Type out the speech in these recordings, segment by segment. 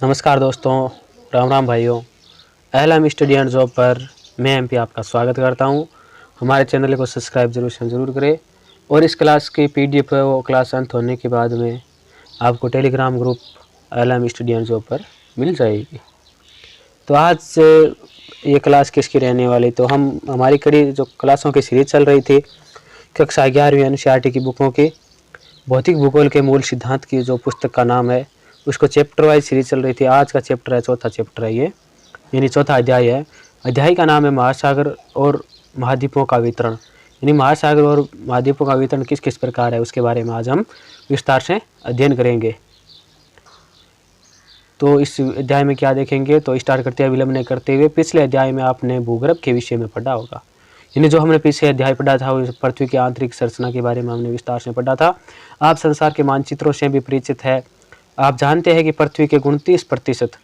नमस्कार दोस्तों, राम राम भाइयों। एलएम स्टडी एंड जॉब पर मैं एमपी आपका स्वागत करता हूं। हमारे चैनल को सब्सक्राइब जरूर करें और इस क्लास की पीडीएफ वो क्लास अंत होने के बाद में आपको Telegram group LM study and job पर मिल जाएगी। तो आज ये क्लास किसकी रहने वाली, तो हमारी कड़ी जो क्लासों की सीरीज चल रही थी कक्षा 11वीं एनसीईआरटी की बुकों की भौतिक भूगोल के मूल सिद्धांत की जो पुस्तक का नाम है उसको चैप्टर वाइज सीरीज चल रही थी। आज का चैप्टर है, चौथा चैप्टर है ये, यानी चौथा अध्याय है। अध्याय का नाम है महासागर और महाद्वीपों का वितरण। यानी महासागर और महाद्वीपों का वितरण किस किस प्रकार है उसके बारे में आज हम विस्तार से अध्ययन करेंगे। तो इस अध्याय में क्या देखेंगे, तो स्टार्ट करते हैं विलंब नहीं करते हुए। पिछले अध्याय में आपने भूगर्भ के विषय में पढ़ा होगा, यानी जो हमने पिछले अध्याय पढ़ा था वो पृथ्वी की आंतरिक संरचना के बारे में हमने विस्तार से पढ़ा था। आप संसार के मानचित्रों से भी परिचित है। आप जानते हैं कि पृथ्वी के 29%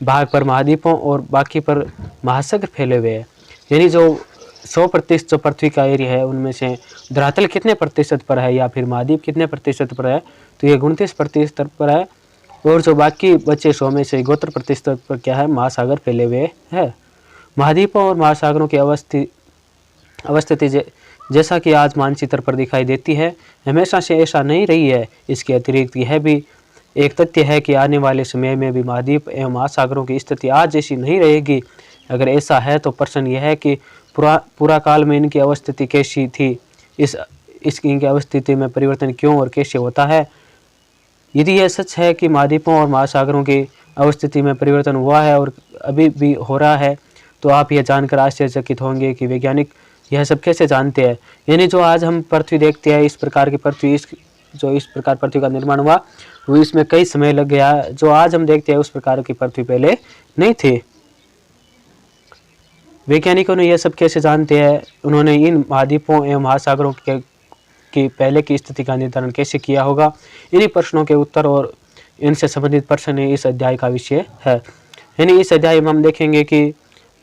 भाग पर महाद्वीपों और बाकी पर महासागर फैले हुए हैं। यानी जो 100% जो पृथ्वी का एरिया है उनमें से धरातल कितने प्रतिशत पर है या फिर महाद्वीप कितने प्रतिशत पर है, तो ये 29% पर है। और जो बाकी बचे 100 में से 72% पर क्या है, महासागर फैले हुए है। महाद्वीपों और महासागरों की अवस्थिति जैसा कि आज मानचित्र पर दिखाई देती है हमेशा से ऐसा नहीं रही है। इसके अतिरिक्त यह भी एक तथ्य है कि आने वाले समय में भी महाद्वीप एवं महासागरों की स्थिति आज जैसी नहीं रहेगी। अगर ऐसा है तो प्रश्न यह है कि पूरा काल में इनकी अवस्थिति कैसी थी, इनकी अवस्थिति में परिवर्तन क्यों और कैसे होता है। यदि यह सच है कि महाद्वीपों और महासागरों की अवस्थिति में परिवर्तन हुआ है और अभी भी हो रहा है, तो आप यह जानकर आश्चर्यचकित होंगे कि वैज्ञानिक यह सब कैसे जानते हैं। यानी जो आज हम पृथ्वी देखते हैं, इस प्रकार की पृथ्वी इस प्रकार पृथ्वी का निर्माण हुआ वो इसमें कई समय लग गया। जो आज हम देखते हैं उस प्रकार की पृथ्वी पहले नहीं थी। वैज्ञानिकों ने यह सब कैसे जानते हैं, उन्होंने इन महाद्वीपों एवं महासागरों की पहले की स्थिति का निर्धारण कैसे किया होगा। इन्हीं प्रश्नों के उत्तर और इनसे संबंधित प्रश्न इस अध्याय का विषय है। यानी इस अध्याय में हम देखेंगे कि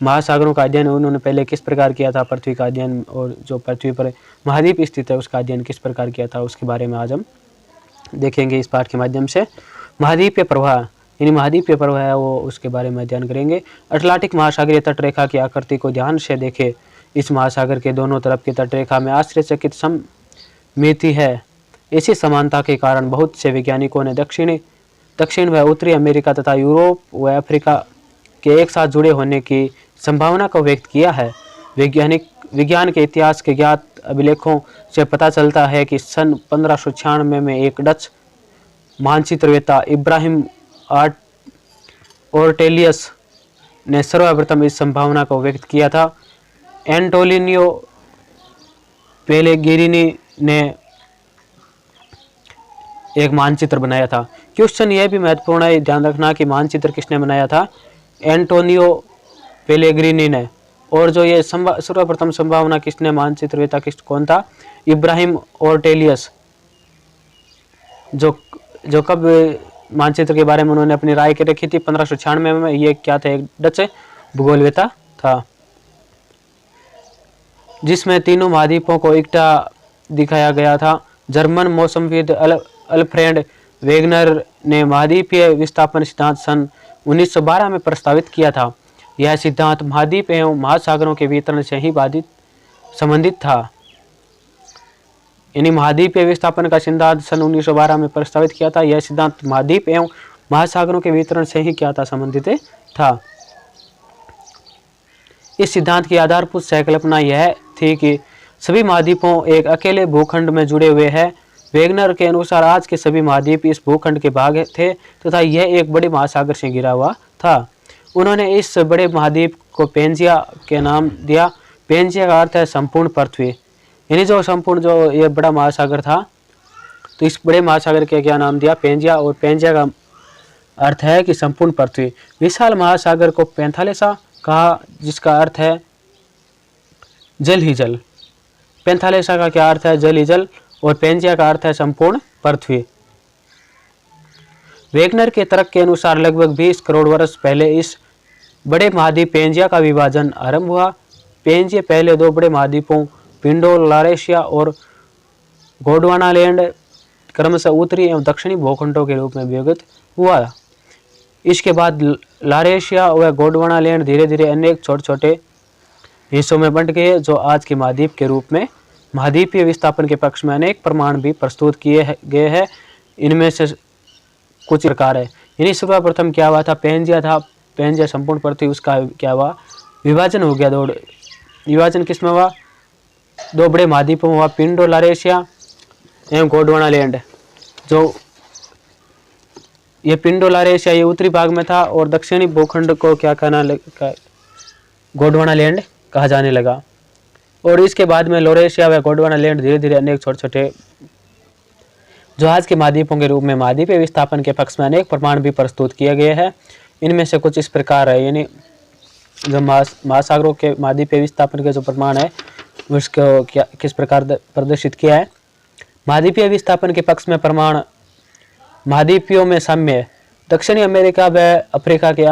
महासागरों का अध्ययन उन्होंने पहले किस प्रकार किया था, पृथ्वी का अध्ययन और जो पृथ्वी पर महाद्वीप स्थित है उसका अध्ययन किस प्रकार किया था उसके बारे में आज हम देखेंगे इस पाठ के माध्यम से। महाद्वीपीय प्रवाह, यानी महाद्वीपीय प्रवाह है वो उसके बारे में अध्ययन करेंगे। अटलांटिक महासागरीय तटरेखा की आकृति को ध्यान से देखें। इस महासागर के दोनों तरफ की तटरेखा में आश्चर्यचकित सममिति है। इसी समानता के कारण बहुत से वैज्ञानिकों ने दक्षिण व उत्तरी अमेरिका तथा यूरोप व अफ्रीका के एक साथ जुड़े होने की संभावना को व्यक्त किया है। विज्ञान के इतिहास के ज्ञात अभिलेखों से पता चलता है कि सन 1596 में एक डच मानचित्रवेत्ता इब्राहिम ओर्टेलियस ने सर्वप्रथम इस संभावना को व्यक्त किया था। एंटोलिनियो पेलेग्रिनी ने एक मानचित्र बनाया था। क्वेश्चन यह भी महत्वपूर्ण है, ध्यान रखना कि मानचित्र किसने बनाया था, एंटोनियो पेलेग्रिनी ने। और जो ये सर्वप्रथम संभावना किसने मानचित्रवेत्ता कौन था, इब्राहिम ओर्टेलियस, जो कब मानचित्र के बारे में उन्होंने अपनी राय के रखी थी 1596 में। ये क्या था, एक डच भूगोलवेत्ता था जिसमें तीनों महाद्वीपों को इकट्ठा दिखाया गया था। जर्मन मौसमविद अल्फ्रेड वेगनर ने महाद्वीपीय विस्थापन सिद्धांत सन 1912 में प्रस्तावित किया था। यह सिद्धांत महाद्वीप एवं महासागरों के वितरण से ही संबंधित था। यानी महाद्वीपीय विस्थापन का सिद्धांत सन 1912 में प्रस्तावित किया था। यह सिद्धांत महाद्वीप एवं महासागरों के वितरण से ही क्या था, संबंधित था। इस सिद्धांत की आधारभूत संकल्पना यह थी कि सभी महाद्वीपों एक अकेले भूखंड में जुड़े हुए हैं। वेगनर के अनुसार आज के सभी महाद्वीप इस भूखंड के भाग थे तथा यह एक बड़े महासागर से घिरा हुआ था। उन्होंने इस बड़े महाद्वीप को पेंजिया के नाम दिया। पेंजिया का अर्थ है संपूर्ण पृथ्वी। यानी जो संपूर्ण जो ये बड़ा महासागर था, तो इस बड़े महासागर के क्या नाम दिया, पेंजिया। और पेंजिया का अर्थ है कि संपूर्ण पृथ्वी। विशाल महासागर को पैंथालेसा कहा, जिसका अर्थ है जल ही जल। पैंथालेसा का क्या अर्थ है, जल ही जल। और पेंजिया का अर्थ है संपूर्ण पृथ्वी। वेगनर के तर्क के अनुसार लगभग 20 करोड़ वर्ष पहले इस बड़े महाद्वीप पेंजिया का विभाजन आरंभ हुआ। पेंजिया पहले दो बड़े महाद्वीपों पिंडोलारेशिया और गोंडवानालैंड क्रमशः उत्तरी एवं दक्षिणी भूखंडों के रूप में विभाजित हुआ। इसके बाद लारेशिया व गोंडवाना लैंड धीरे धीरे अनेक छोटे छोटे हिस्सों में बंट गए, जो आज के महाद्वीप के रूप में। महाद्वीपीय विस्थापन के पक्ष में अनेक प्रमाण भी प्रस्तुत किए गए हैं। इनमें से कुछ प्रकार है। यानी सर्वप्रथम क्या हुआ था, पेंजिया संपूर्ण पृथ्वी, उसका क्या हुआ, विभाजन हो गया। विभाजन किसमें हुआ, दो बड़े महाद्वीपों में हुआ, पिंडो लारेशिया एवं गोंडवाना लैंड। जो ये पिंडो लारेशिया ये उत्तरी भाग में था और दक्षिणी भूखंड को क्या कहना गोंडवाना लैंड कहा जाने लगा। और इसके बाद में लोरेशिया व गोंडवाना लैंड धीरे धीरे अनेक छोटे छोटे जो आज के महाद्वीपों के रूप में महाद्वीपीय विस्थापन के पक्ष में अनेक प्रमाण भी प्रस्तुत किए गए हैं। इनमें से कुछ इस प्रकार है। यानी जो महासागरों के महाद्वीपीय विस्थापन के जो प्रमाण है उसको क्या किस प्रकार प्रदर्शित किया है। महाद्वीपीय विस्थापन के पक्ष में प्रमाण, महाद्वीपियों में साम्य, दक्षिणी अमेरिका व अफ्रीका के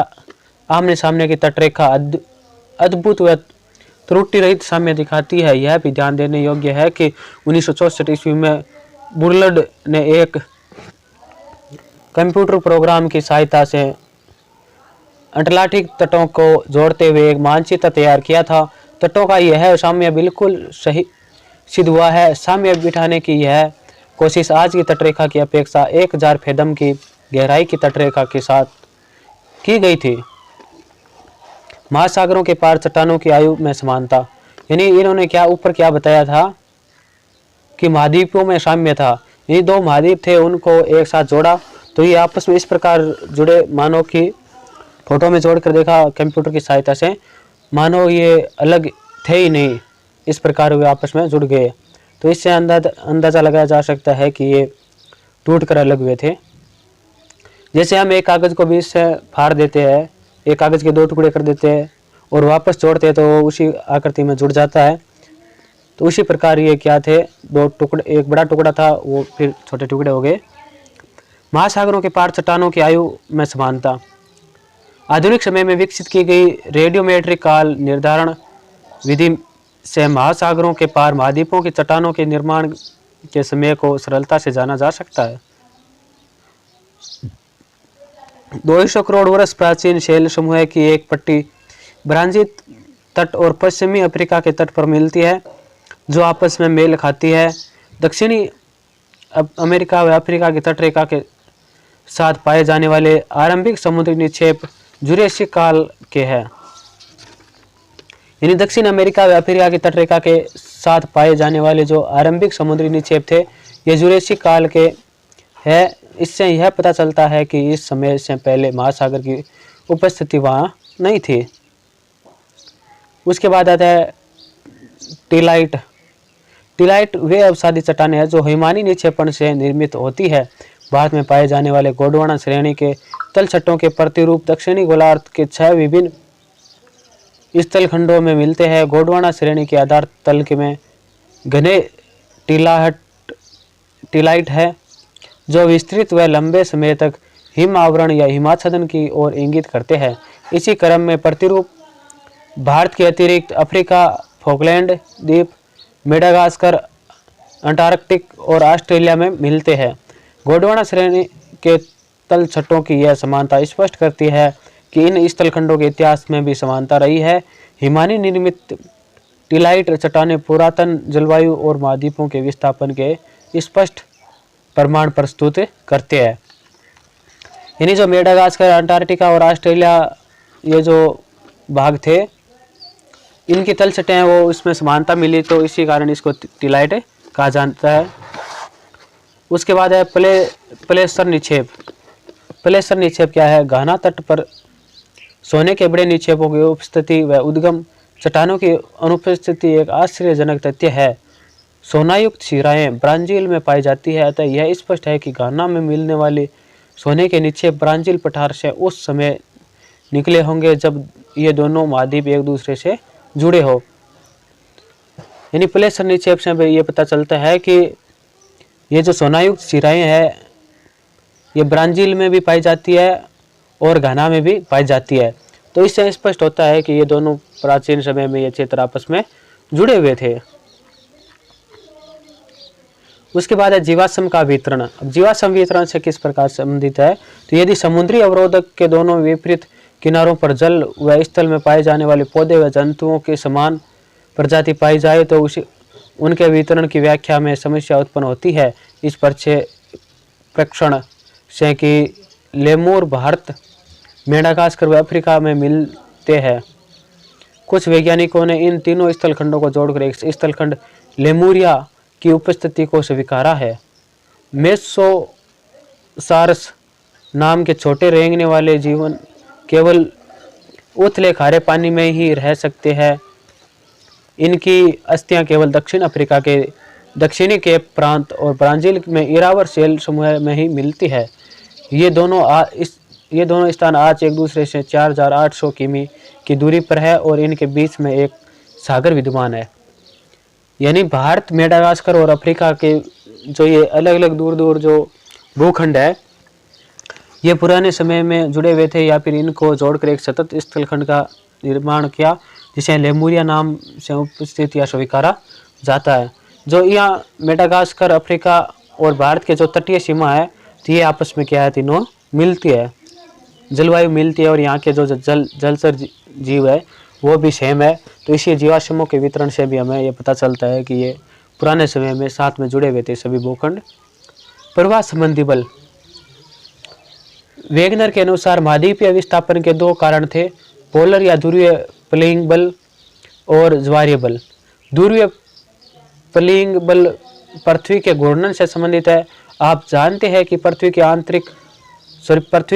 आमने सामने की तटरेखा अद्भुत व त्रुटि रहित साम्य दिखाती है। यह भी ध्यान देने योग्य है कि 1964 ईस्वी में बुर्लड ने एक कंप्यूटर प्रोग्राम की सहायता से अटलांटिक तटों को जोड़ते हुए एक मानचित्र तैयार किया था। तटों का यह साम्य बिल्कुल सही सिद्ध हुआ है। साम्य बिठाने की यह कोशिश आज की तटरेखा की अपेक्षा 1000 फेदम की गहराई की तटरेखा के साथ की गई थी। महासागरों के पार चट्टानों की आयु में समानता, यानी इन्होंने क्या ऊपर क्या बताया था कि महाद्वीपों में साम्य था। ये दो महाद्वीप थे, उनको एक साथ जोड़ा तो ये आपस में इस प्रकार जुड़े, मानो कि फोटो में जोड़कर देखा कंप्यूटर की सहायता से, मानो ये अलग थे ही नहीं, इस प्रकार वे आपस में जुड़ गए। तो इससे अंदाजा लगाया जा सकता है कि ये टूटकर अलग हुए थे। जैसे हम एक कागज को बीच से फाड़ देते हैं, एक कागज के 2 टुकड़े कर देते हैं और वापस जोड़ते हैं तो वो उसी आकृति में जुड़ जाता है। तो उसी प्रकार ये क्या थे, 2 टुकड़े, एक बड़ा टुकड़ा था वो फिर छोटे टुकड़े हो गए। महासागरों के पार चट्टानों की आयु में समानता, आधुनिक समय में विकसित की गई रेडियोमेट्रिक काल निर्धारण विधि से महासागरों के पार महाद्वीपों की चट्टानों के निर्माण के समय को सरलता से जाना जा सकता है। 200 करोड़ वर्ष प्राचीन शैल समूह की एक पट्टी ब्राजील तट और पश्चिमी अफ्रीका के तट पर मिलती है, जो आपस में मेल खाती है। दक्षिणी अमेरिका व अफ्रीका की तटरेखा के साथ पाए जाने वाले आरंभिक समुद्री निक्षेप जुरेसिक काल के हैं। यानी दक्षिण अमेरिका व अफ्रीका की तटरेखा के साथ पाए जाने वाले जो आरंभिक समुद्री निक्षेप थे ये जुरेसिक काल के हैं। इससे यह पता चलता है कि इस समय से पहले महासागर की उपस्थिति वहाँ नहीं थी। उसके बाद आता है टिलाइट। टिलाइट वे अवसादी चट्टानें हैं जो हिमानी निक्षेपण से निर्मित होती है। भारत में पाए जाने वाले गोंडवाना श्रेणी के तलछटों के प्रतिरूप दक्षिणी गोलार्ध के 6 विभिन्न स्थलखंडों में मिलते हैं। गोंडवाना श्रेणी के आधार तल के में घने टिलाइट है जो विस्तृत व लंबे समय तक हिम आवरण या हिमाच्छादन की ओर इंगित करते हैं। इसी क्रम में प्रतिरूप भारत के अतिरिक्त अफ्रीका, फॉकलैंड द्वीप, मेडागास्कर, अंटार्कटिक और ऑस्ट्रेलिया में मिलते हैं। गोंडवाना श्रेणी के तलछटों की यह समानता स्पष्ट करती है कि इन स्थलखंडों के इतिहास में भी समानता रही है। हिमानी निर्मित टिलाइट चट्टानें पुरातन जलवायु और महाद्वीपों के विस्थापन के स्पष्ट प्रमाण प्रस्तुत करते हैं। यानी जो मेडागास्कर, अंटार्कटिका और ऑस्ट्रेलिया ये जो भाग थे इनकी तलछटें हैं वो इसमें समानता मिली, तो इसी कारण इसको टिलाइट कहा जाता है। उसके बाद है प्लेसर निक्षेप। प्लेसर निक्षेप क्या है? घाना तट पर सोने के बड़े निक्षेपों की उपस्थिति व उद्गम चट्टानों की अनुपस्थिति एक आश्चर्यजनक तथ्य है। सोनायुक्त शिराएं ब्राजील में पाई जाती है, अतः यह स्पष्ट है कि घाना में मिलने वाले सोने के निक्षेप ब्राजील पठार से उस समय निकले होंगे जब ये दोनों महाद्वीप एक दूसरे से जुड़े हो। यानी प्लेसर निक्षेप से ये पता चलता है कि ये जो सोनायुक्त शिराएं हैं ये ब्राजील में भी पाई जाती है और घाना में भी पाई जाती है। तो इससे स्पष्ट होता है कि ये दोनों प्राचीन समय में ये क्षेत्र आपस में जुड़े हुए थे। उसके बाद है जीवाश्म का वितरण। अब जीवाश्म वितरण से किस प्रकार संबंधित है, तो यदि समुद्री अवरोधक के दोनों विपरीत किनारों पर जल व स्थल में पाए जाने वाले पौधे व जंतुओं की समान प्रजाति पाई जाए तो उनके वितरण की व्याख्या में समस्या उत्पन्न होती है। इस प्रक्षण से कि लेमूर भारत, मेडागास्कर व अफ्रीका में मिलते हैं। कुछ वैज्ञानिकों ने इन तीनों स्थलखंडों को जोड़कर एक स्थलखंड लेमुरिया की उपस्थिति को स्वीकारा है। मेसोसारस नाम के छोटे रेंगने वाले जीवन केवल उथले खारे पानी में ही रह सकते हैं। इनकी अस्थियां केवल दक्षिण अफ्रीका के दक्षिणी केप प्रांत और ब्राजील में इरावर शेल समूह में ही मिलती है। ये दोनों स्थान आज एक दूसरे से 4800 किमी की दूरी पर है और इनके बीच में एक सागर विद्यमान है। यानी भारत, मेडागास्कर और अफ्रीका के जो ये अलग अलग दूर दूर जो भूखंड है, ये पुराने समय में जुड़े हुए थे या फिर इनको जोड़कर एक सतत स्थलखंड का निर्माण किया, जिसे लेमुरिया नाम से उपस्थित या स्वीकारा जाता है। जो यहाँ मेडागास्कर, अफ्रीका और भारत के जो तटीय सीमा है, तो ये आपस में क्या है, तीनों मिलती है, जलवायु मिलती है और यहाँ के जो जलचर जीव है वो भी सेम है। तो इसी जीवाश्मों के वितरण से भी हमें ये पता चलता है कि ये पुराने समय में साथ में जुड़े हुए थे सभी भूखंड। प्रवाह संबंधी बल। वेगनर के अनुसार महाद्वीपीय विस्थापन के दो कारण थे, पोलर या ध्रुवीय प्लेइंग बल और ज्वारीय बल। ध्रुवीय प्लेइंग बल पृथ्वी के घूर्णन से संबंधित है। आप जानते हैं कि पृथ्वी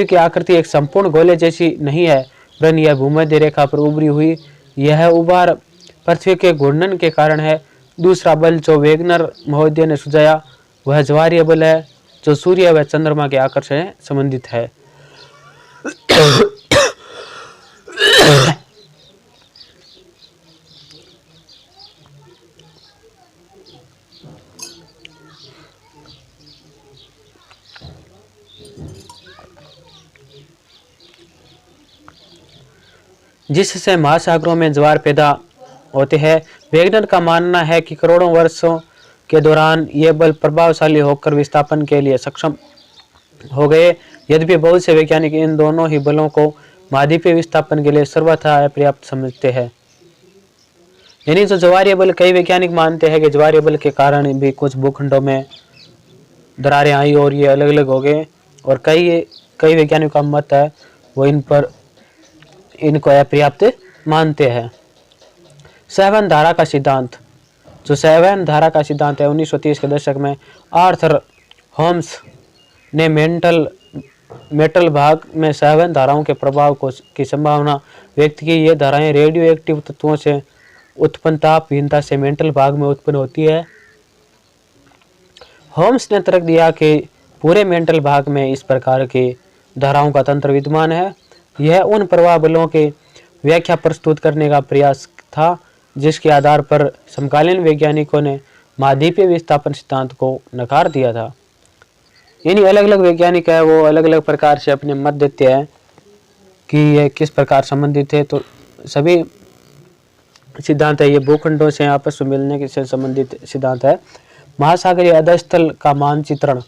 की आकृति एक संपूर्ण गोले जैसी नहीं है, वरन यह भूमध्य रेखा पर उभरी हुई। यह उभार पृथ्वी के घूर्णन के कारण है। दूसरा बल जो वेगनर महोदय ने सुझाया वह ज्वारीय बल है, जो सूर्य व चंद्रमा के आकर्षण से संबंधित है। जिससे महासागरों में ज्वार पैदा होते हैं। वेगनर का मानना है कि करोड़ों वर्षों के दौरान ये बल प्रभावशाली होकर विस्थापन के लिए सक्षम हो गए। यद्यपि बहुत से वैज्ञानिक इन दोनों ही बलों को महाद्वीपीय विस्थापन के लिए सर्वथा अपर्याप्त समझते हैं। यानी जो ज्वारीय बल, कई वैज्ञानिक मानते हैं कि ज्वारीय बल के कारण भी कुछ भूखंडों में दरारें आई और ये अलग अलग हो गए, और कई वैज्ञानिकों का मत है वो इनको अपर्याप्त मानते हैं। सेवन धारा का सिद्धांत। जो सेवन धारा का सिद्धांत है 1930 के दशक में आर्थर होम्स ने मेटल भाग में सेवन धाराओं के प्रभाव की संभावना व्यक्त की। ये धाराएं रेडियो एक्टिव तत्वों से उत्पन्न तापहीनता से मेटल भाग में उत्पन्न होती है। होम्स ने तर्क दिया कि पूरे मेटल भाग में इस प्रकार की धाराओं का तंत्र विद्यमान है। यह उन प्रवाह बलों की व्याख्या प्रस्तुत करने का प्रयास था जिसके आधार पर समकालीन वैज्ञानिकों ने महाद्वीपीय विस्थापन सिद्धांत को नकार दिया था। यानी अलग अलग वैज्ञानिक है वो अलग अलग प्रकार से अपने मत देते हैं कि ये किस प्रकार संबंधित है। तो सभी सिद्धांत है ये भूखंडों से आपस में मिलने से संबंधित सिद्धांत है। महासागरीय अधस्थल का मानचित्रण।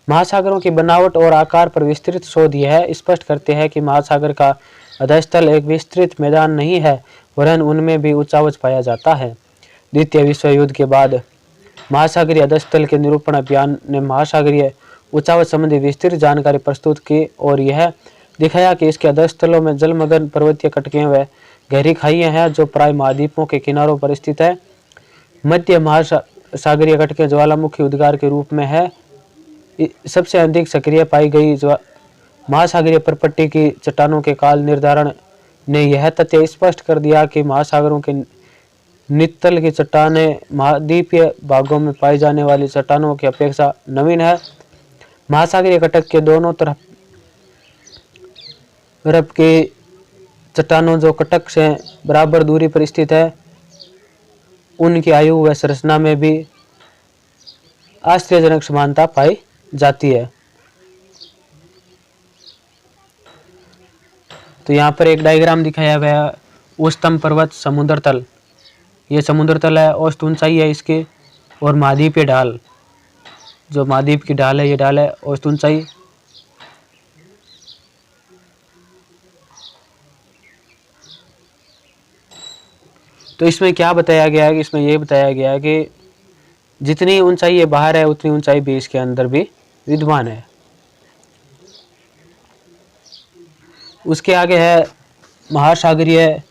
महासागरों की बनावट और आकार पर विस्तृत शोध यह स्पष्ट करते हैं कि महासागर का अधस्थल एक विस्तृत मैदान नहीं है, वरन उनमें भी उचावच पाया जाता है। द्वितीय विश्व युद्ध के बाद महासागरीय अधस्थल के निरूपण अभियान ने महासागरीय उचावच संबंधी विस्तृत जानकारी प्रस्तुत की और यह दिखाया कि इसके अधस्थलों में जलमग्न पर्वतीय कटकें व गहरी खाइयां हैं जो प्राय महाद्वीपों के किनारों पर स्थित है। मध्य महासागरीय कटकें ज्वालामुखी उद्गार के रूप में है। सबसे अधिक सक्रिय पाई गई महासागरीय परपट्टी की चट्टानों के काल निर्धारण ने यह तथ्य स्पष्ट कर दिया कि महासागरों के नितल की चट्टानें महाद्वीपीय भागों में पाई जाने वाली चट्टानों की अपेक्षा नवीन है। महासागरीय कटक के दोनों तरफ की चट्टानों जो कटक से बराबर दूरी पर स्थित है, उनकी आयु व संरचना में भी आश्चर्यजनक समानता पाई जाती है। तो यहाँ पर एक डायग्राम दिखाया गया है। उच्चतम पर्वत समुद्र तल, ये समुद्र तल है, औसत ऊंचाई है इसकी, और महाद्वीपीय ढाल जो महाद्वीप की ढाल है, ये ढाल है औसत ऊंचाई। तो इसमें क्या बताया गया है कि इसमें ये बताया गया है कि जितनी ऊंचाई ये बाहर है उतनी ऊंचाई भी इसके अंदर भी विद्यमान है। उसके आगे है महासागरीय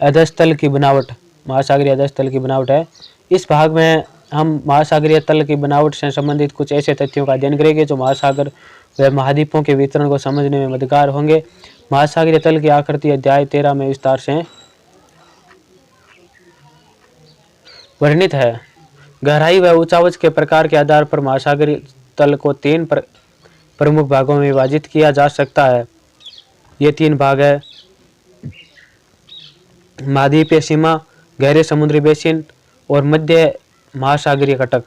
अधस्तल की बनावट। महासागरीय अधस्तल की बनावट है। इस भाग में हम महासागरीय तल की बनावट से संबंधित कुछ ऐसे तथ्यों का अध्ययन करेंगे जो महासागर व महाद्वीपों के वितरण को समझने में मददगार होंगे। महासागरीय तल की आकृति अध्याय 13 में विस्तार से वर्णित है। गहराई व ऊंचाई के प्रकार के आधार पर महासागरीय तल को 3 प्रमुख भागों में विभाजित किया जा सकता है। ये 3 भाग है: महाद्वीपीय सीमा, गहरे समुद्री बेसिन और मध्य महासागरीय कटक।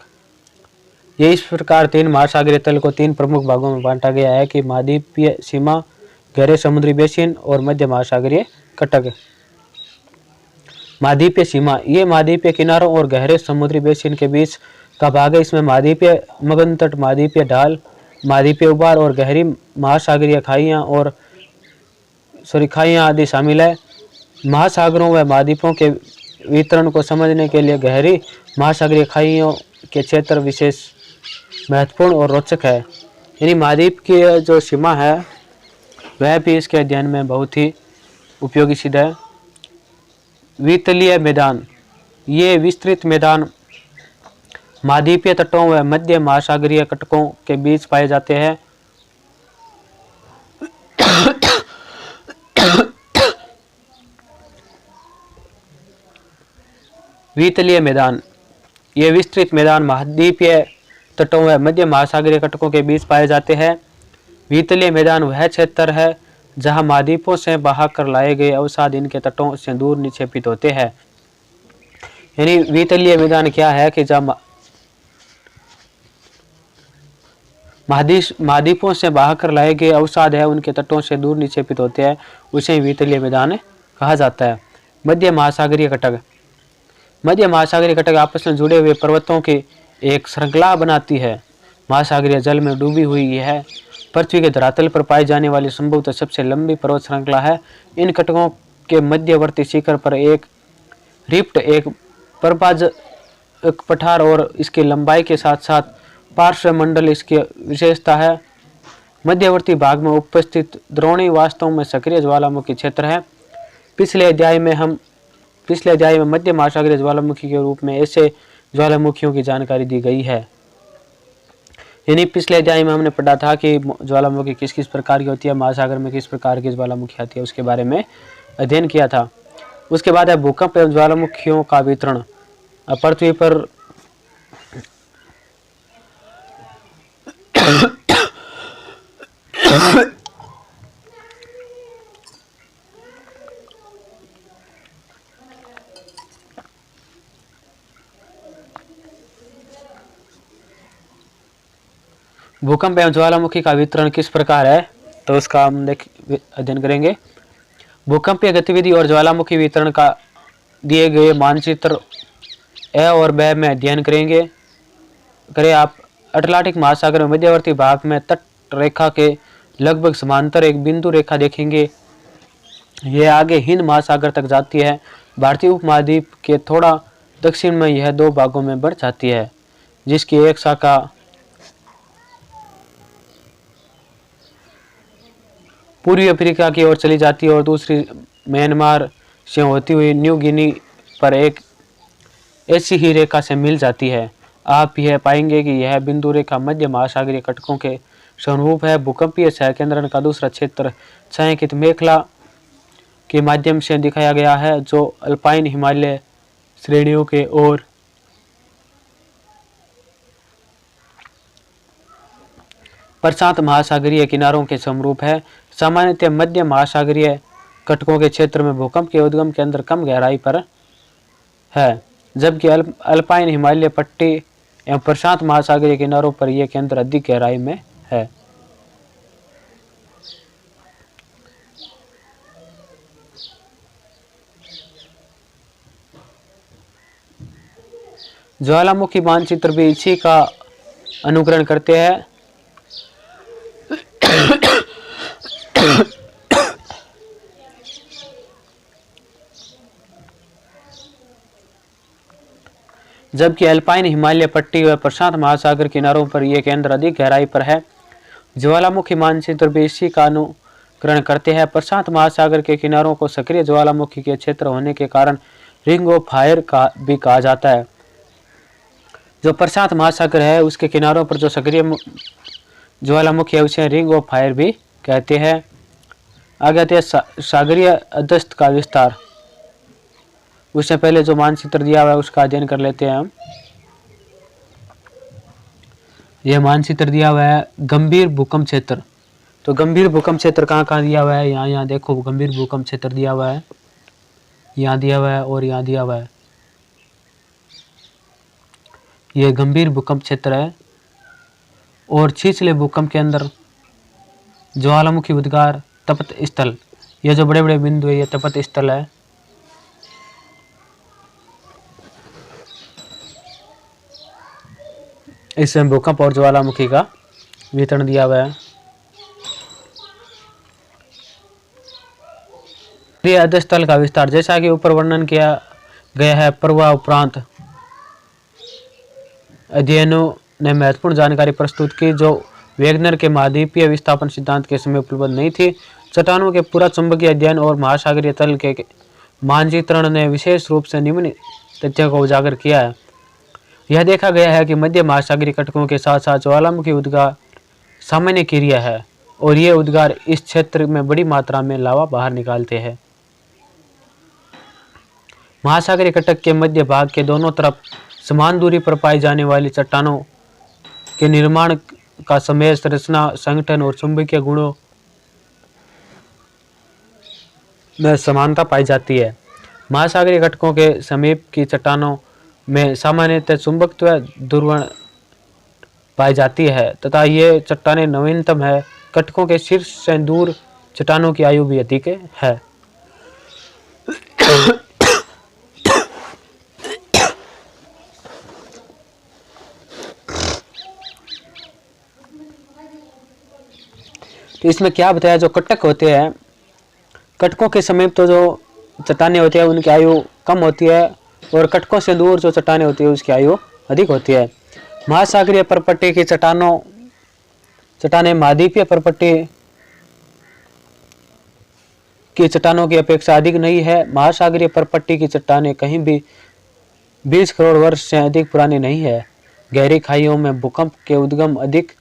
ये इस प्रकार 3 महासागरीय तल को 3 प्रमुख भागों में बांटा गया है कि महाद्वीपीय सीमा, गहरे समुद्री बेसिन और मध्य महासागरीय कटक। महाद्वीपीय सीमा, ये महाद्वीपीय किनारों और गहरे समुद्री बेसिन के बीच का भाग है। इसमें महाद्वीपीय मगनतट, महाद्वीपीय ढाल, महाद्वीपीय उबार और गहरी महासागरीय खाइयां आदि शामिल है। महासागरों व महाद्वीपों के वितरण को समझने के लिए गहरी महासागरीय खाइयों के क्षेत्र विशेष महत्वपूर्ण और रोचक है। यानी महाद्वीप की जो सीमा है वह भी इसके अध्ययन में बहुत ही उपयोगी सिद्ध है। वितलीय मैदान, ये विस्तृत मैदान महाद्वीपीय तटों व मध्य महासागरीय कटकों के बीच पाए जाते हैं। वितलीय मैदान, ये विस्तृत मैदान महाद्वीपीय तटों व मध्य महासागरीय कटकों के बीच पाए जाते हैं। वितलीय मैदान वह क्षेत्र है जहां महाद्वीपों से बहाकर लाए गए अवसाद इनके तटों से दूर निक्षेपित होते हैं। यानी वितलीय मैदान क्या है कि जब महाद्वीपों से बहाकर लाए गए अवसाद है उनके तटों से दूर निक्षेपित होते हैं, उसे वितलीय मैदान कहा जाता है। मध्य महासागरीय कटक, मध्य महासागरीय कटक आपस में जुड़े हुए पर्वतों की एक श्रृंखला बनाती है। महासागरीय जल में डूबी हुई यह पृथ्वी के धरातल पर पाई जाने वाली संभवतः सबसे लंबी पर्वत श्रृंखला है। इन कटकों के मध्यवर्ती शिखर पर एक रिफ्ट, एक प्रभाजक पठार और इसकी लंबाई के साथ साथ पार्श्व मंडल इसकी विशेषता है। मध्यवर्ती भाग में उपस्थित द्रोणी वास्तव में सक्रिय ज्वालामुखी क्षेत्र है। पिछले अध्याय में मध्य महासागरीय ज्वालामुखी के रूप में ऐसे ज्वालामुखियों की जानकारी दी गई है। यानी पिछले अध्याय में हमने पढ़ा था कि ज्वालामुखी किस किस प्रकार की होती है, महासागर में किस प्रकार की ज्वालामुखी आती है, उसके बारे में अध्ययन किया था। उसके बाद है भूकंप एवं ज्वालामुखियों का वितरण। पृथ्वी पर भूकंप एवं ज्वालामुखी का वितरण किस प्रकार है, तो उसका हम अध्ययन करेंगे। भूकंपीय गतिविधि और ज्वालामुखी वितरण का दिए गए मानचित्र ए और ब में अध्ययन करें आप। अटलांटिक महासागर में मध्यवर्ती भाग में तट रेखा के लगभग समांतर एक बिंदु रेखा देखेंगे। यह आगे हिंद महासागर तक जाती है। भारतीय उपमहाद्वीप के थोड़ा दक्षिण में यह 2 भागों में बढ़ जाती है, जिसकी एक शाखा पूर्वी अफ्रीका की ओर चली जाती है और दूसरी म्यांमार से होती हुई न्यू गिनी पर एक ऐसी ही रेखा से मिल जाती है। आप यह पाएंगे कि यह बिंदु रेखा मध्य महासागरीय कटकों के समरूप है। भूकंपीय सहकेंद्रण का दूसरा क्षेत्र छायांकित मेखला के माध्यम से दिखाया गया है, जो अल्पाइन हिमालय श्रेणियों के ओर प्रशांत महासागरीय किनारों के समरूप है। सामान्यतः मध्य महासागरीय कटकों के क्षेत्र में भूकंप के उद्गम केंद्र कम गहराई पर है, जबकि अल्पाइन हिमालय पट्टी एवं प्रशांत महासागरीय किनारों पर यह केंद्र अधिक गहराई में है। ज्वालामुखी मानचित्र भी इसी का अनुकरण करते हैं। जबकि अल्पाइन हिमालय पट्टी व प्रशांत महासागर किनारों पर यह केंद्र अधिक गहराई पर है। ज्वालामुखी मानचित्र भी इसी का अनुकरण करते हैं। प्रशांत महासागर के किनारों को सक्रिय ज्वालामुखी के क्षेत्र होने के कारण रिंग ऑफ फायर का भी कहा जाता है। जो प्रशांत महासागर है उसके किनारों पर जो सक्रिय ज्वालामुखी है उसे रिंग ऑफ फायर भी कहते हैं। आगे आते हैं सागरीय अधस्त का विस्तार। उससे पहले जो मानचित्र दिया हुआ है उसका अध्ययन कर लेते हैं हम। यह मानचित्र दिया हुआ है गंभीर भूकंप क्षेत्र। तो गंभीर भूकंप क्षेत्र कहाँ कहाँ दिया हुआ है, यहाँ देखो गंभीर भूकंप क्षेत्र दिया हुआ है, यहाँ दिया हुआ है और यहाँ दिया हुआ है। यह गंभीर भूकंप क्षेत्र है। और छिछले भूकंप के अंदर ज्वालामुखी उद्गार, तपत स्थल, ये जो बड़े बड़े बिंदु है ये तपत स्थल है। इसमें भूकंप और ज्वालामुखी का वितरण दिया हुआ है। ये अधस्थल का विस्तार, जैसा कि ऊपर वर्णन किया गया है, प्रवाह उपरांत अध्ययनों ने महत्वपूर्ण जानकारी प्रस्तुत की जो वेगनर के महाद्वीपीय विस्थापन सिद्धांत के समय उपलब्ध नहीं थी। चट्टानों के पूरा चुंबकीय अध्ययन और महासागरीय तल के मानचित्रण ने विशेष रूप से निम्न तथ्यों को उजागर किया है। यह देखा गया है कि मध्य महासागरीय कटकों के साथ साथ ज्वालामुखी उद्गार सामान्य क्रिया है और ये उद्गार इस क्षेत्र में बड़ी मात्रा में लावा बाहर निकालते हैं। महासागरीय कटक के मध्य भाग के दोनों तरफ समान दूरी पर पाई जाने वाली चट्टानों के निर्माण का समय, संरचना, संगठन और चुंबकीय गुणों में समानता पाई जाती है। महासागरीय कटकों के समीप की चट्टानों में सामान्यतः चुंबकत्व ध्रुवण पाई जाती है तथा ये चट्टानें नवीनतम है। कटकों के शीर्ष से दूर चट्टानों की आयु भी अधिक है। तो इसमें क्या बताया, जो कटक होते हैं, कटकों के समीप तो जो चट्टानें होती है उनकी आयु कम होती है और कटकों से दूर जो चट्टानें होती है उसकी आयु अधिक होती है। महासागरीय परपट्टी की चट्टानें महाद्वीपीय परपट्टी की चट्टानों की अपेक्षा अधिक नहीं है। महासागरीय परपट्टी की चट्टानें कहीं भी 20 करोड़ वर्ष से अधिक पुरानी नहीं है। गहरी खाइयों में भूकंप के उद्गम अधिक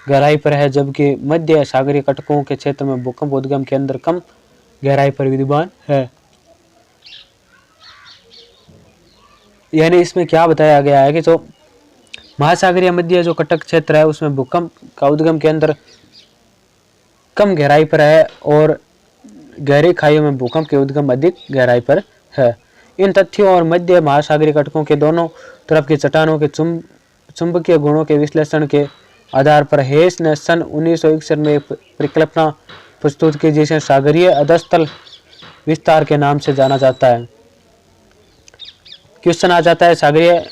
गहराई पर है, जबकि मध्य सागरीय कटकों के क्षेत्र में भूकंप उद्गम के अंदर कम गहराई पर विद्यमान है। यानी इसमें क्या बताया गया है कि जो महासागरीय मध्य जो कटक क्षेत्र है उसमें भूकंप का उद्गम के अंदर कम गहराई पर है और गहरी खाइयों में भूकंप के उद्गम अधिक गहराई पर है। इन तथ्यों और मध्य महासागरीय कटकों के दोनों तरफ की चट्टानों के चुंबकीय गुणों के विश्लेषण के आधार पर हेस ने सन 1961 में एक परिकल्पना प्रस्तुत की जिसे सागरीय अधस्थल विस्तार के नाम से जाना जाता है। क्वेश्चन आ जाता है, सागरीय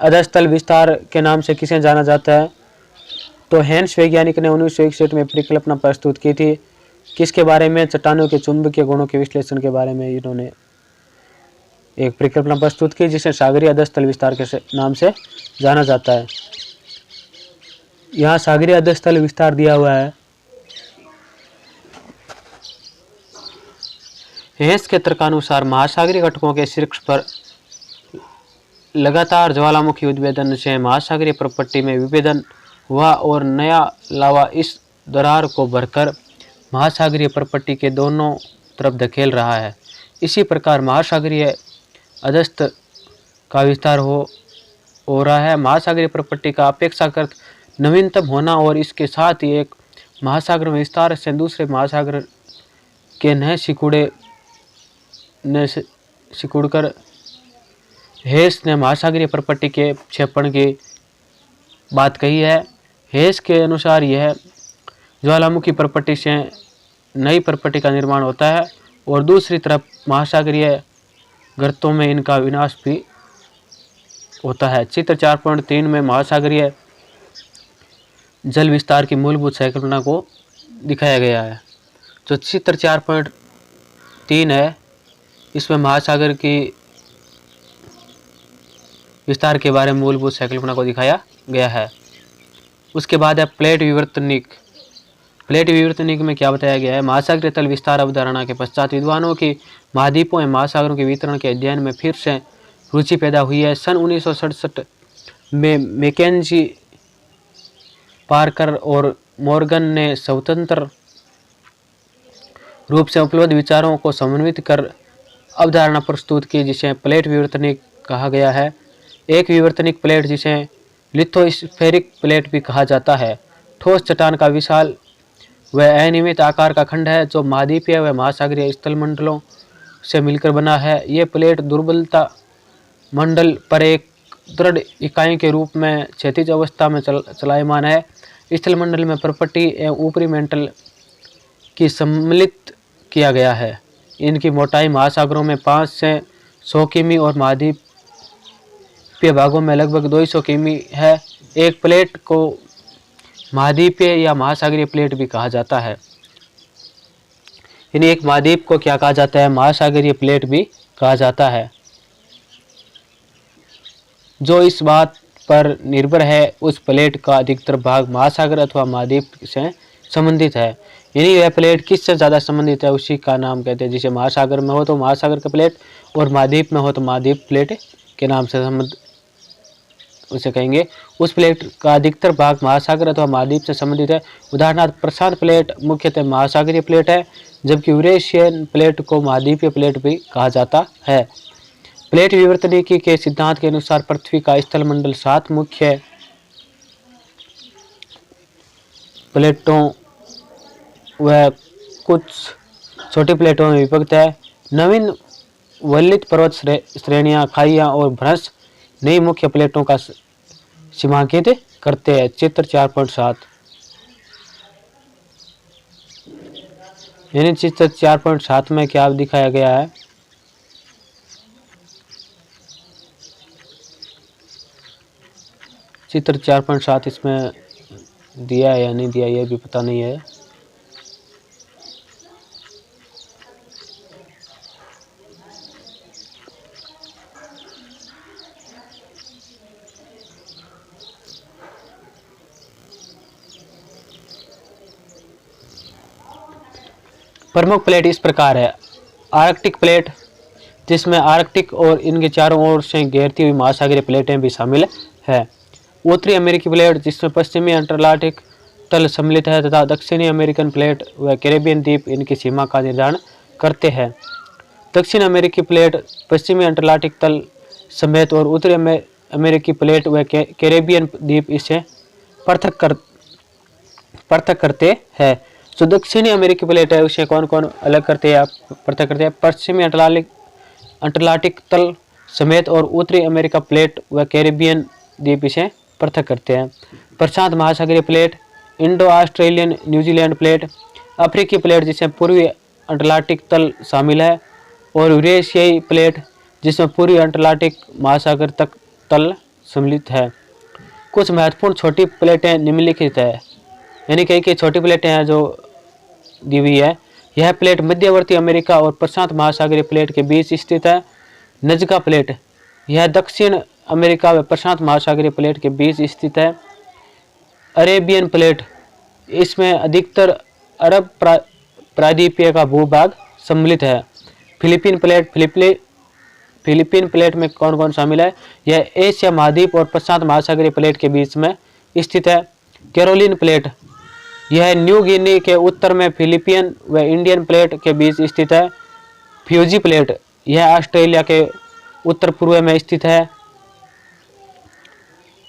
अधस्थल विस्तार के नाम से किसे जाना जाता है? तो हेन्स वैज्ञानिक ने 1961 में परिकल्पना प्रस्तुत की थी। किसके बारे में? चट्टानों के चुंबकीय गुणों के विश्लेषण के बारे में इन्होंने एक परिकल्पना प्रस्तुत की जिसे सागरीय अधस्थल विस्तार के नाम से जाना जाता है। यहाँ सागरीय अधस्थल विस्तार दिया हुआ है। हेस के तर्कानुसार महासागरीय घटकों के शीर्ष पर लगातार ज्वालामुखी उद्भेदन से महासागरीय प्रपट्टी में विभेदन हुआ और नया लावा इस दरार को भरकर महासागरीय प्रपट्टी के दोनों तरफ धकेल रहा है। इसी प्रकार महासागरीय अधस्थ का विस्तार हो रहा है। महासागरीय प्रपट्टी का अपेक्षाकृत नवीनतम होना और इसके साथ ही एक महासागर में विस्तार से दूसरे महासागर के नए सिकुड़कर हेस ने महासागरीय प्रपट्टी के क्षेपण की बात कही है। हेस के अनुसार यह ज्वालामुखी प्रपट्टी से नई प्रपट्टी का निर्माण होता है और दूसरी तरफ महासागरीय गर्तों में इनका विनाश भी होता है। चित्र 4.3 में महासागरीय जल विस्तार की मूलभूत संकल्पना को दिखाया गया है। जो चित्र 4.3 है, इसमें महासागर की विस्तार के बारे में मूलभूत संकल्पना को दिखाया गया है। उसके बाद है प्लेट विवर्तनिक। प्लेट विवर्तनिक में क्या बताया गया है? महासागरीय तल विस्तार अवधारणा के पश्चात विद्वानों की महाद्वीपों एवं महासागरों के वितरण के अध्ययन में फिर से रुचि पैदा हुई है। सन 1967 में मैकेंजी, पार्कर और मॉर्गन ने स्वतंत्र रूप से उपलब्ध विचारों को समन्वित कर अवधारणा प्रस्तुत की, जिसे प्लेट विवर्तनिक कहा गया है। एक विवर्तनिक प्लेट, जिसे लिथोस्फेरिक प्लेट भी कहा जाता है, ठोस चट्टान का विशाल व अनियमित आकार का खंड है जो महाद्वीपीय व महासागरीय स्थलमंडलों से मिलकर बना है। ये प्लेट दुर्बलता मंडल पर एक दृढ़ इकाई के रूप में क्षैतिज अवस्था में चलायमान है। स्थलमंडल में परपट्टी एवं ऊपरी मेंटल की सम्मिलित किया गया है। इनकी मोटाई महासागरों में 5 से 100 किमी और महाद्वीपीय भागों में लगभग 200 किमी है। एक प्लेट को महाद्वीपीय या महासागरीय प्लेट भी कहा जाता है। यानी एक महाद्वीप को क्या कहा जाता है? महासागरीय प्लेट भी कहा जाता है, जो इस बात पर निर्भर है उस प्लेट का अधिकतर भाग महासागर अथवा महाद्वीप से संबंधित है। यानी यह प्लेट किससे ज़्यादा संबंधित है उसी का नाम कहते हैं। जैसे महासागर में हो तो महासागर का प्लेट और महाद्वीप में हो तो महाद्वीप प्लेट के नाम से संबंध उसे कहेंगे। उस प्लेट का अधिकतर भाग महासागर अथवा महाद्वीप से संबंधित है। उदाहरणार्थ प्रशांत प्लेट मुख्यतः महासागरीय प्लेट है, जबकि यूरेशियन प्लेट को महाद्वीपीय प्लेट भी कहा जाता है। प्लेट विवर्तनिकी के सिद्धांत के अनुसार पृथ्वी का स्थलमंडल 7 मुख्य प्लेटों व कुछ छोटी प्लेटों में विभक्त है। नवीन वल्लित पर्वत श्रेणियां, खाइयां और भ्रंश नई मुख्य प्लेटों का सीमांकित करते हैं। चित्र 4.7। यानी चित्र 4.7 में क्या दिखाया गया है? चित्र 4.7 इसमें दिया है या नहीं दिया यह भी पता नहीं है। प्रमुख प्लेट इस प्रकार है। आर्कटिक प्लेट, जिसमें आर्कटिक और इनके चारों ओर से घेरती हुई महासागरीय प्लेटें भी शामिल है। उत्तरी अमेरिकी प्लेट, जिसमें पश्चिमी अंटार्कटिक तल सम्मिलित है, तथा दक्षिणी अमेरिकन प्लेट व कैरेबियन द्वीप इनकी सीमा का निर्धारण करते हैं। दक्षिण अमेरिकी प्लेट पश्चिमी अंटार्कटिक तल समेत और उत्तरी अमेरिकी प्लेट व कैरेबियन द्वीप इसे पृथक करते हैं। जो दक्षिणी अमेरिकी प्लेट है उसे कौन कौन अलग करते हैं, पृथक करते हैं? पश्चिमी अंटार्कटिक तल समेत और उत्तरी अमेरिका प्लेट व कैरेबियन द्वीप इसे पृथक करते हैं। प्रशांत महासागरीय plate, Indo Australian New Zealand plate, अफ्रीकी प्लेट जिसमें पूर्वी अंटार्कटिक तल शामिल है, और यूरेशियाई प्लेट जिसमें पूर्वी अंटार्कटिक महासागर तक तल सम्मिलित है। कुछ महत्वपूर्ण छोटी प्लेटें निम्नलिखित है। यानी कई छोटी प्लेटें हैं जो दी हुई है। यह प्लेट मध्यवर्ती अमेरिका और प्रशांत महासागरीय प्लेट के बीच स्थित है। नज़का प्लेट, यह दक्षिण अमेरिका व प्रशांत महासागरीय प्लेट के बीच स्थित है। अरेबियन प्लेट, इसमें अधिकतर अरब प्रायद्वीपीय का भूभाग सम्मिलित है। फिलीपीन प्लेट, फिलीपीन प्लेट में कौन कौन शामिल है? यह एशिया महाद्वीप और प्रशांत महासागरीय प्लेट के बीच में स्थित है। कैरोलिन प्लेट, यह न्यू गिनी के उत्तर में फिलीपीन व इंडियन प्लेट के बीच स्थित है। फ्यूजी प्लेट, यह ऑस्ट्रेलिया के उत्तर पूर्व में स्थित है।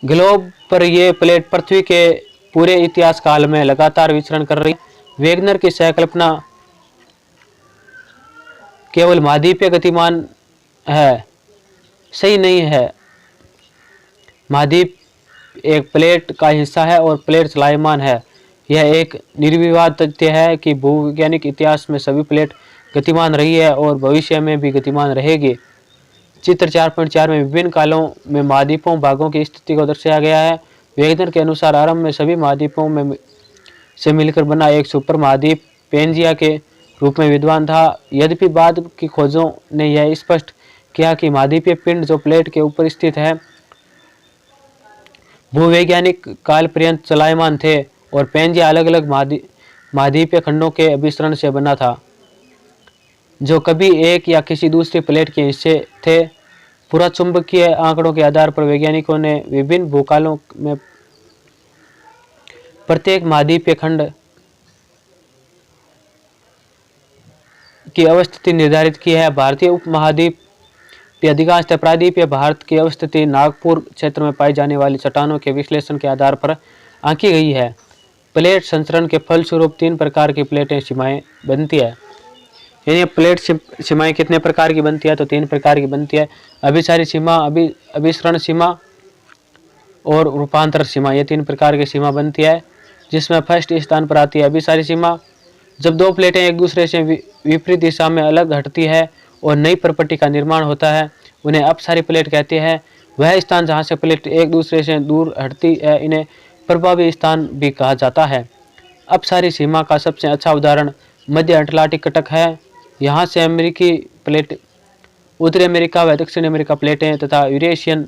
ग्लोब पर यह प्लेट पृथ्वी के पूरे इतिहास काल में लगातार विचरण कर रही है। वेगनर की संकल्पना केवल महाद्वीपीय गतिमान है, सही नहीं है। महाद्वीप एक प्लेट का हिस्सा है और प्लेट चलायमान है। यह एक निर्विवाद तथ्य है कि भूवैज्ञानिक इतिहास में सभी प्लेट गतिमान रही है और भविष्य में भी गतिमान रहेगी। चित्र 4.4 में विभिन्न कालों में महाद्वीपों भागों की स्थिति को दर्शाया गया है। वेगनर के अनुसार आरंभ में सभी महाद्वीपों में से मिलकर बना एक सुपर महाद्वीप पेंजिया के रूप में विद्वान था। यद्यपि बाद की खोजों ने यह स्पष्ट किया कि महाद्वीपीय पिंड जो प्लेट के ऊपर स्थित है भूवैज्ञानिक काल पर्यंत चलायमान थे और पेंजिया अलग अलग महाद्वीपीय खंडों के अभिसरण से बना था जो कभी एक या किसी दूसरी प्लेट के हिस्से थे। पुराचुंबकीय आंकड़ों के आधार पर वैज्ञानिकों ने विभिन्न भूकालों में प्रत्येक महाद्वीपीय खंड की अवस्थिति निर्धारित की है। भारतीय उपमहाद्वीप के अधिकांश प्रायद्वीपीय भारत की अवस्थिति नागपुर क्षेत्र में पाई जाने वाली चट्टानों के विश्लेषण के आधार पर आंकी गई है। प्लेट संचरण के फलस्वरूप 3 प्रकार की प्लेटें सीमाएं बनती है। यानी प्लेट सीमाएं कितने प्रकार की बनती है? तो 3 प्रकार की बनती है। अभिसारी सीमा, अभिसरण सीमा और रूपांतर सीमा, ये 3 प्रकार की सीमा बनती है, जिसमें फर्स्ट स्थान पर आती है अभिसारी सीमा। जब 2 प्लेटें एक दूसरे से विपरीत दिशा में अलग हटती है और नई प्रॉपर्टी का निर्माण होता है, उन्हें अपसारी प्लेट कहते हैं। वह स्थान जहाँ से प्लेट एक दूसरे से दूर हटती है इन्हें प्रभावी स्थान भी कहा जाता है। अपसारी सीमा का सबसे अच्छा उदाहरण मध्य अटलांटिक कटक है। यहाँ से अमेरिकी प्लेट, उत्तरी अमेरिका व दक्षिण अमेरिका प्लेटें तथा यूरेशियन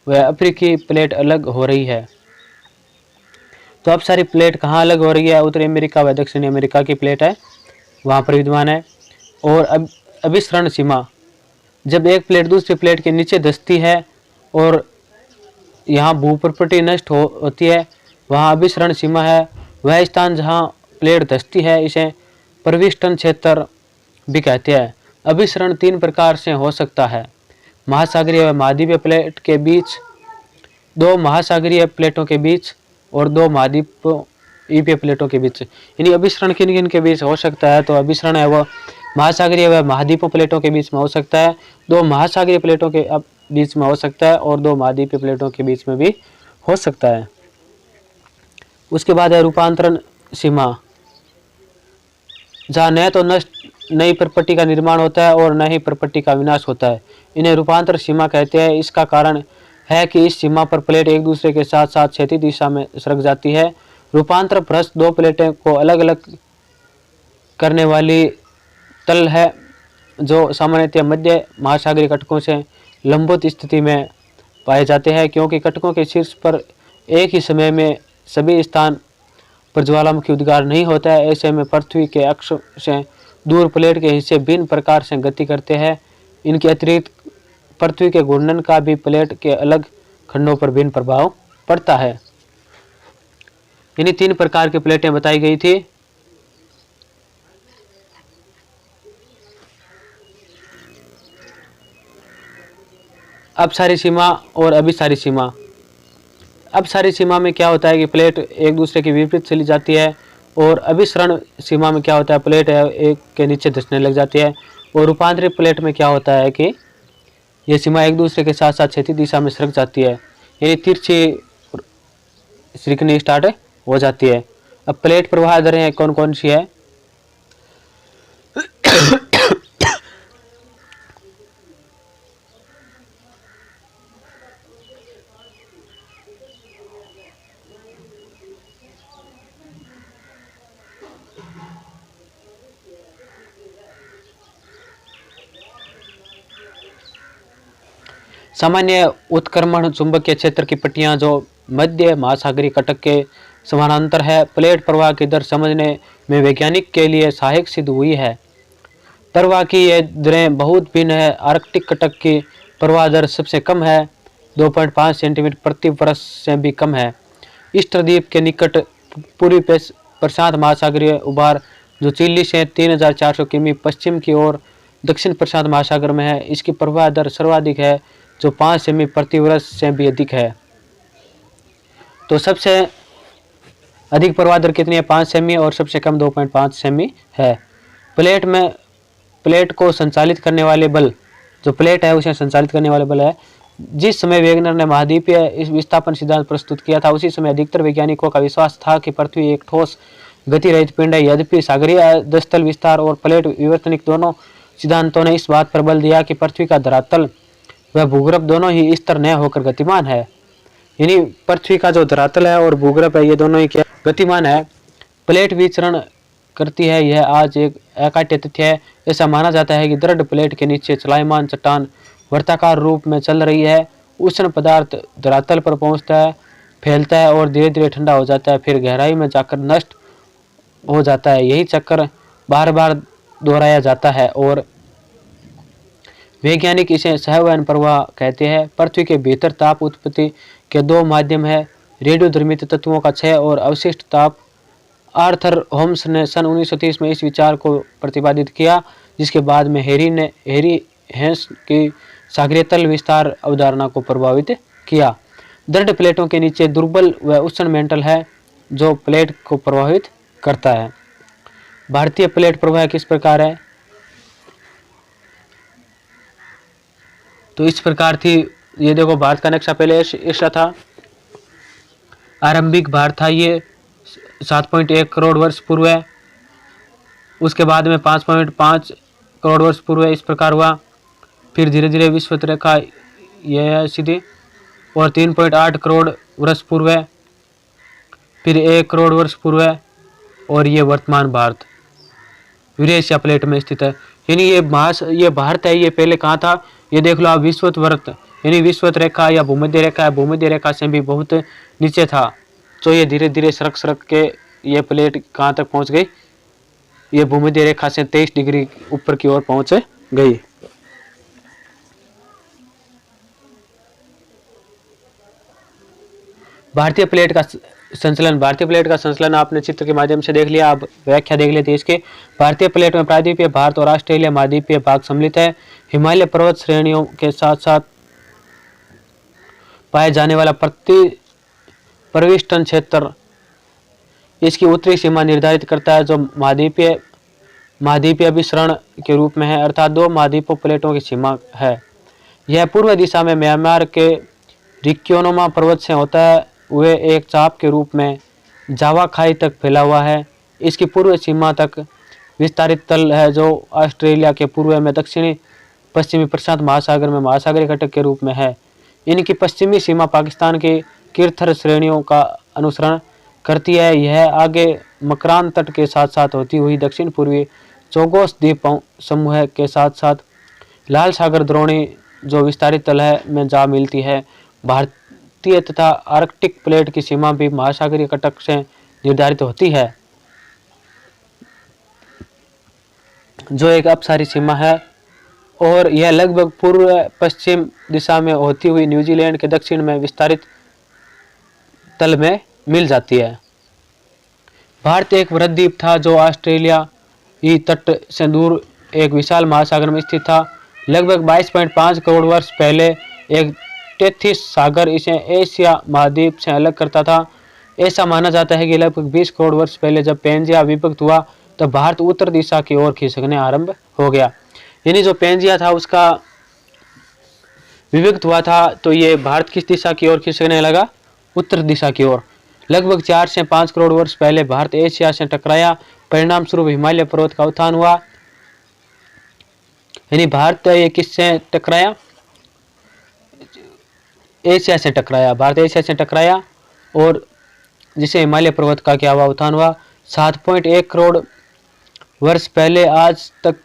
व अफ्रीकी प्लेट अलग हो रही है। तो अपसारी प्लेट कहाँ अलग हो रही है? उत्तरी अमेरिका व दक्षिणी अमेरिका की प्लेट है, वहाँ पर विद्यमान है। और अभिसरण सीमा, जब एक प्लेट दूसरी प्लेट के नीचे धंसती है और यहाँ भू प्रॉपर्टी नष्ट होती है, वहाँ अभिसरण सीमा है। वह स्थान जहाँ प्लेट धंसती है इसे प्रविष्टन क्षेत्र भी कहते हैं। अभिसरण 3 प्रकार से हो सकता है, महासागरीय व महाद्वीपीय प्लेट के बीच, 2 महासागरीय प्लेटों के बीच और 2 महाद्वीपीय प्लेटों के बीच। यानी अभिसरण किन किन के बीच हो सकता है? तो अभिसरण है वो महासागरीय व महाद्वीपीय प्लेटों के बीच में हो सकता है, 2 महासागरीय प्लेटों के बीच में हो सकता है और 2 महाद्वीपीय प्लेटों के बीच में भी हो सकता है। उसके बाद है रूपांतरण सीमा, जहाँ न तो नई प्रॉपर्टी का निर्माण होता है और न ही प्रॉपर्टी का विनाश होता है, इन्हें रूपांतर सीमा कहते हैं। इसका कारण है कि इस सीमा पर प्लेट एक दूसरे के साथ साथ क्षैतिज दिशा में सरक जाती है। रूपांतर भ्रष्ट 2 प्लेटें को अलग अलग करने वाली तल है जो सामान्यतः मध्य महासागरीय कटकों से लंबवत स्थिति में पाए जाते हैं। क्योंकि कटकों के शीर्ष पर एक ही समय में सभी स्थान पर ज्वालामुखी उद्गार नहीं होता है, ऐसे में पृथ्वी के अक्ष से दूर प्लेट के हिस्से भिन्न प्रकार से गति करते हैं। इनके अतिरिक्त पृथ्वी के घूर्णन का भी प्लेट के अलग खंडों पर भिन्न प्रभाव पड़ता है। इन्हीं 3 प्रकार की प्लेटें बताई गई थी। अपसारी सीमा और अभिसारी सीमा। अपसारी सीमा में क्या होता है कि प्लेट एक दूसरे के विपरीत चली जाती है, और अभिसरण सीमा में क्या होता है, प्लेट है एक के नीचे धंसने लग जाती है। और रूपांतरित प्लेट में क्या होता है कि ये सीमा एक दूसरे के साथ साथ क्षैतिज दिशा में सरक जाती है, यानी तिरछी सरकनी स्टार्ट हो जाती है। अब प्लेट प्रवाह दरें कौन कौन सी है? सामान्य उत्क्रमण चुंबकीय क्षेत्र की पट्टियां जो मध्य महासागरीय कटक के समानांतर है। प्लेट प्रवाह की दर समझने में वैज्ञानिक के लिए सहायक सिद्ध हुई है। प्रवाह की ये दरें बहुत भिन्न है। आर्कटिक कटक की प्रवाह दर सबसे कम है, 2.5 सेंटीमीटर प्रति वर्ष से भी कम है। ईस्टर द्वीप के निकट पूर्वी प्रशांत महासागरीय उभार जो चिली से 3400 किमी पश्चिम की ओर दक्षिण प्रशांत महासागर में है, इसकी प्रवाह दर सर्वाधिक है जो 5 सेमी प्रति वर्ष से भी अधिक है। तो सबसे अधिक प्रवाह दर कितनी है? 5 सेमी, और सबसे कम 2.5 सेमी है। प्लेट को संचालित करने वाले बल, जो प्लेट है उसे संचालित करने वाले बल है। जिस समय वेगनर ने महाद्वीपीय विस्थापन सिद्धांत प्रस्तुत किया था, उसी समय अधिकतर वैज्ञानिकों का विश्वास था कि पृथ्वी एक ठोस गति रहित पिंड है। यद्यपि सागरीय दस्तल विस्तार और प्लेट विवर्तनिक दोनों सिद्धांतों ने इस बात पर बल दिया कि पृथ्वी का धरातल वह भूगर्भ दोनों ही स्तर न होकर गतिमान है। यानी पृथ्वी का जो धरातल है और भूगर्भ है, ये दोनों ही क्या गतिमान है। प्लेट विचरण करती है, यह आज एक अकाट्य तथ्य है। ऐसा माना जाता है कि दृढ़ प्लेट के नीचे चलायमान चट्टान वर्ताकार रूप में चल रही है। उष्ण पदार्थ धरातल पर पहुंचता है, फैलता है और धीरे धीरे ठंडा हो जाता है, फिर गहराई में जाकर नष्ट हो जाता है। यही चक्कर बार बार दोहराया जाता है और वैज्ञानिक इसे सहवहन प्रवाह कहते हैं। पृथ्वी के भीतर ताप उत्पत्ति के दो माध्यम है, रेडियोधर्मित तत्वों का क्षय और अवशिष्ट ताप। आर्थर होम्स ने सन 1930 में इस विचार को प्रतिपादित किया, जिसके बाद में हैरी हेंस की सागरीय तल विस्तार अवधारणा को प्रभावित किया। दृढ़ प्लेटों के नीचे दुर्बल व उष्ण मेंटल है जो प्लेट को प्रभावित करता है। भारतीय प्लेट प्रवाह किस प्रकार है? तो इस प्रकार थी। ये देखो भारत का नक्शा पहले ऐसा था। आरंभिक भारत था ये 7.1 करोड़ वर्ष पूर्व है। उसके बाद में 5.5 करोड़ वर्ष पूर्व इस प्रकार हुआ। फिर धीरे धीरे विषुवत रेखा यह है सीधी और 3.8 करोड़ वर्ष पूर्व है। फिर 1 करोड़ वर्ष पूर्व है और ये वर्तमान भारत यूरेशिया प्लेट में स्थित है। यानी ये भारत है। ये पहले कहाँ था? ये देख लो आप, विषुवत वर्त यानी विषुवत रेखा या भूमध्य रेखा है, भूमध्य रेखा से भी बहुत नीचे था। तो ये धीरे धीरे सरक के ये प्लेट कहाँ तक पहुँच गई? ये भूमध्य रेखा से 23 डिग्री ऊपर की ओर पहुँच गई। भारतीय प्लेट का संचलन। भारतीय प्लेट का संचलन आपने चित्र के माध्यम से देख लिया। अब व्याख्या देख लेते हैं इसके। भारतीय प्लेट में प्रायद्वीपीय भारत और ऑस्ट्रेलिया महाद्वीपीय भाग सम्मिलित है। हिमालय पर्वत श्रेणियों के साथ साथ पाए जाने वाला परिवेष्टन क्षेत्र इसकी उत्तरी सीमा निर्धारित करता है, जो महाद्वीपीय अभिसरण के रूप में है, अर्थात दो महाद्वीपों प्लेटों की सीमा है। यह पूर्व दिशा में म्यांमार के रिक्योनोमा पर्वत से होता है हुए एक चाप के रूप में जावा खाई तक फैला हुआ है। इसकी पूर्व सीमा तक विस्तारित तल है, जो ऑस्ट्रेलिया के पूर्व में दक्षिणी पश्चिमी प्रशांत महासागर में महासागरीय घटक के रूप में है। इनकी पश्चिमी सीमा पाकिस्तान की कीर्थर श्रेणियों का अनुसरण करती है। यह आगे मकरान तट के साथ साथ होती हुई दक्षिण पूर्वी चोगोस द्वीप समूह के साथ साथ लाल सागर द्रोणी जो विस्तारित तल है में जा मिलती है। भारतीय तथा आर्कटिक प्लेट की सीमा भी महासागरीय घटक से निर्धारित होती है, जो एक अपसारी सीमा है और यह लगभग पूर्व पश्चिम दिशा में होती हुई न्यूजीलैंड के दक्षिण में विस्तारित तल में मिल जाती है। भारत एक वृहद द्वीप था जो ऑस्ट्रेलिया ही तट से दूर एक विशाल महासागर में स्थित था। लगभग 22.5 करोड़ वर्ष पहले एक टेथिस सागर इसे एशिया महाद्वीप से अलग करता था। ऐसा माना जाता है कि लगभग 20 करोड़ वर्ष पहले जब पेंजिया विभक्त हुआ तब भारत उत्तर दिशा की ओर खिसकने आरंभ हो गया। यानी जो पेंजिया था उसका विभक्त हुआ था तो ये भारत किस दिशा की ओर खिसकने लगा? उत्तर दिशा की ओर। लगभग 4 से 5 करोड़ वर्ष पहले भारत एशिया से टकराया, परिणाम स्वरूप हिमालय पर्वत का उत्थान हुआ। यानी भारत ये किससे टकराया? एशिया से टकराया। भारत एशिया से टकराया और जिसे हिमालय पर्वत का क्या हुआ? उत्थान हुआ। 7.1 करोड़ वर्ष पहले आज तक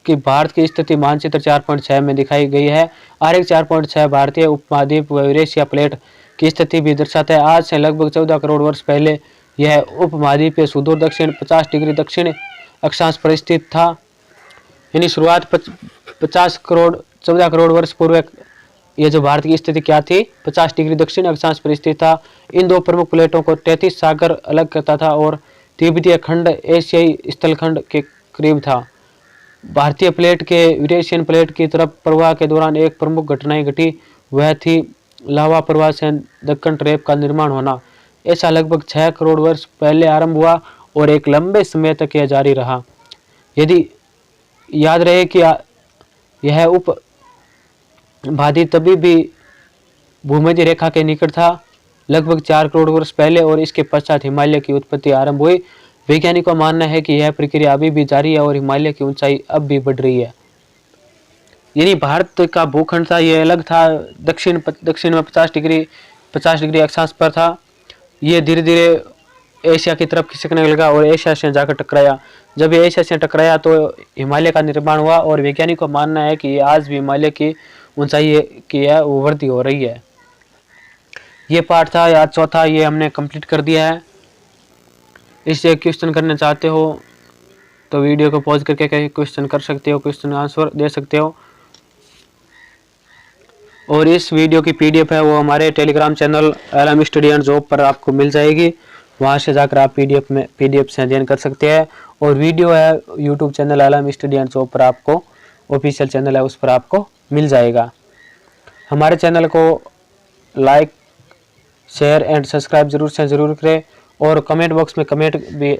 की भारत की स्थिति मानचित्र 4.6 में दिखाई गई है। आरेख 4.6 भारतीय उपमहाद्वीप व यूरेशिया प्लेट की स्थिति भी दर्शाता है। आज से लगभग 14 करोड़ वर्ष पहले यह उपमहाद्वीपीय सुदूर दक्षिण 50 डिग्री दक्षिण अक्षांश पर स्थित था। यानी शुरुआत 14 करोड़ वर्ष पूर्व ये जो भारत की स्थिति क्या थी? 50 डिग्री दक्षिण अक्षांश पर स्थित था। इन दो प्रमुख प्लेटों को टेथिस सागर अलग करता था और तिब्बतीय खंड एशियाई स्थलखंड के करीब था। भारतीय प्लेट के यूरेशियन प्लेट की तरफ प्रवाह के दौरान एक प्रमुख घटनाएं घटी, वह थी लावा प्रवाह से दक्कन ट्रैप का निर्माण होना। ऐसा लगभग 6 करोड़ वर्ष पहले आरंभ हुआ और एक लंबे समय तक यह जारी रहा। यदि याद रहे कि यह उप महाद्वीप तभी भी भूमध्य रेखा के निकट था लगभग 4 करोड़ वर्ष पहले और इसके पश्चात हिमालय की उत्पत्ति आरंभ हुई। वैज्ञानिकों का मानना है कि यह प्रक्रिया अभी भी जारी है और हिमालय की ऊंचाई अब भी बढ़ रही है। यानी भारत का भूखंड था ये अलग था, दक्षिण में 50 50 डिग्री अक्षांश पर था। ये धीरे धीरे एशिया की तरफ खिसकने लगा और एशिया से जाकर टकराया। जब ये एशिया से टकराया तो हिमालय का निर्माण हुआ और वैज्ञानिकों का मानना है कि आज भी हिमालय की ऊंचाई की है वो वृद्धि हो रही है। ये पार्ट था आज चौथा, ये हमने कंप्लीट कर दिया है। इससे क्वेश्चन करना चाहते हो तो वीडियो को पॉज करके क्वेश्चन कर सकते हो, क्वेश्चन आंसर दे सकते हो। और इस वीडियो की पीडीएफ है वो हमारे Telegram channel LM study and job पर आपको मिल जाएगी। वहाँ से जाकर आप पीडीएफ से अध्ययन कर सकते हैं। और वीडियो है YouTube channel LM study and job पर आपको, ऑफिशियल चैनल है उस पर आपको मिल जाएगा। हमारे चैनल को लाइक, शेयर एंड सब्सक्राइब जरूर करें और कमेंट बॉक्स में कमेंट भी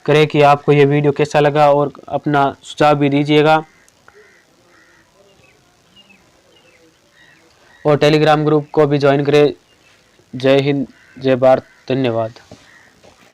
करें कि आपको ये वीडियो कैसा लगा और अपना सुझाव भी दीजिएगा। और टेलीग्राम ग्रुप को भी ज्वाइन करें। जय हिंद, जय भारत, धन्यवाद।